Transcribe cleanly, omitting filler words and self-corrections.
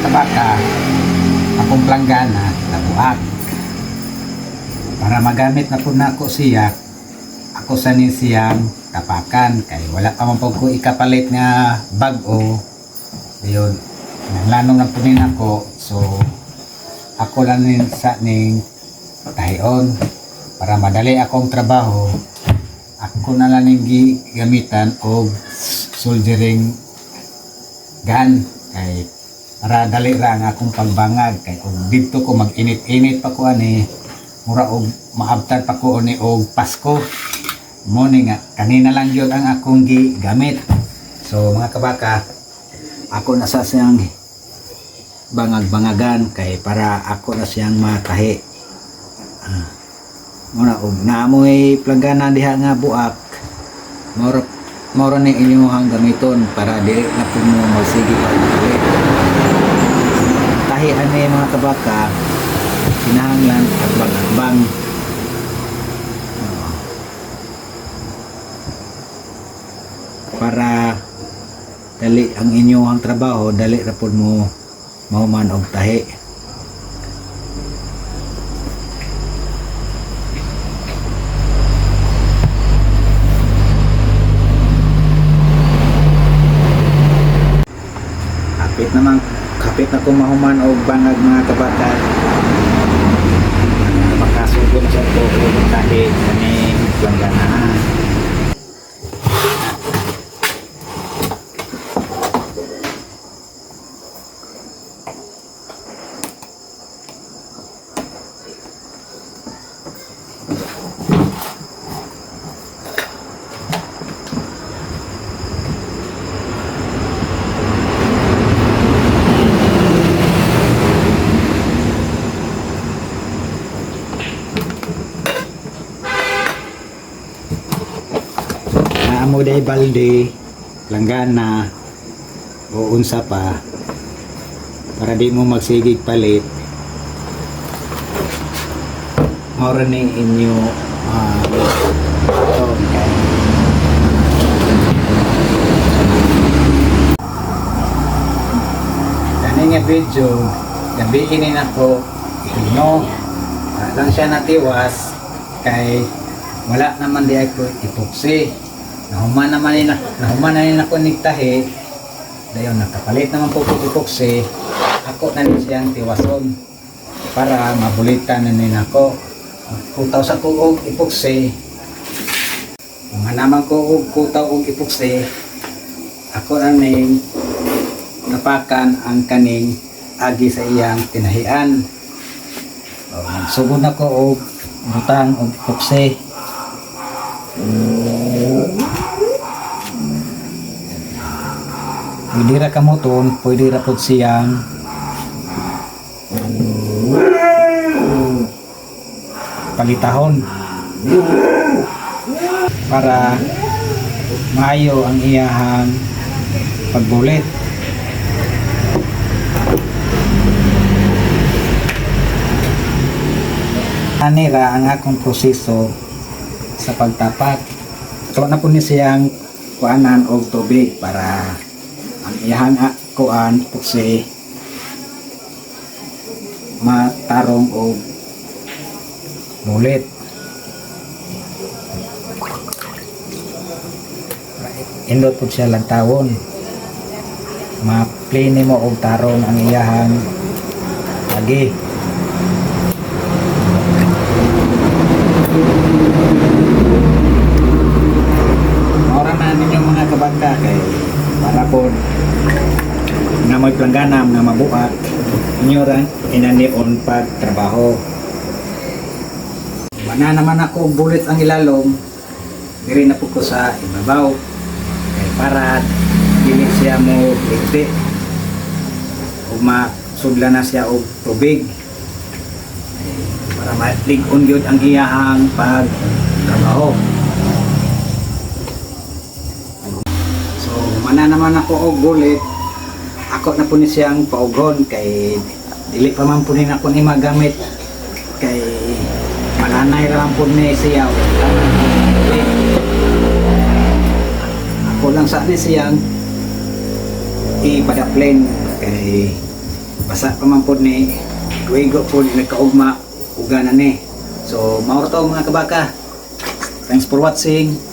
mga kabaka, akong planggana nabuak para magamit na po na ako siya. Ako sanin siyang tapakan kay wala pa man po ko ikapalit nga bag-o yun, nanglanong na po din ako, so ako lang nin sa ning tahion para madali akong trabaho. Ako na lang ning gamitan og soldering gun kay para dali ra ang akong pagbangag kay kung dito ko mag-init-init pa ko ani mura og maabtan pa ko ni og Pasko mo ni nga kanina lang yun ang akong gigamit. So mga kabaka, ako na sa siyang bangag-bangagan kay para ako na siyang matahi. Muna og naamoy planggana diha nga buak moro ni inyong gamiton para dili na po mo magsige pag-ulit. Tahi ani mga kabaka, kinahanglan agbang-agbang para dali ang inyong trabaho, dali ra pud mo mahuman og tahi. Kapit na ko mahuman og bangag mga kabata. Makasugod sa ko og tahi kani planggana. Amo day balde, planggana o unsa pa para di mo magsigig palit. Maura ni inyo ito kay kani nga video gabihin ako ino lang siya natiwas kay wala naman di ako ipuksi. Nahuman na rin ako nigtahi dayon nakapalit naman po ipoksi. Ako na rin siyang tiwason para mabulitan na rin ako. Kutaw sa ko og ipoksi, mga naman ko og kutaw og ipoksi, ako na rin napakan ang kaning agi sa iyang tinahian. Magsugod na ko og butang og ipoksi. Pwede ra kamoton, pwede ra pod siyang palitahon para maayo ang iyahang pagbulit. Anira ang akong proseso sa pagtapak. Ito na po ni siyang kuanan og tubig para ang iyahang kuan puksi matarong og bulit. Indot po siya lang tawon ma-plane mo og tarong ang iyahang lagi. Maura na ninyong mga kabangka kay para po na may planggana na mabuhat inyo rin inanion pagtrabaho. Mana naman ako bulit ang ilalom diri na po ko sa ibabaw kay para dili siya mo ligti o masudla na siya og tubig para maligon yun ang iyahang pagtrabaho. Mana naman ako og bulit, ako na po ni siyang paugon kay dili pa man po ni ako ni magamit kay malanay lang po ni siya. Ako lang sa ni siyang ipadaplen kay basa pa man po ni Luigo po ni nagkaugma uganan ni. So mauro to mga kabaka. Thanks for watching.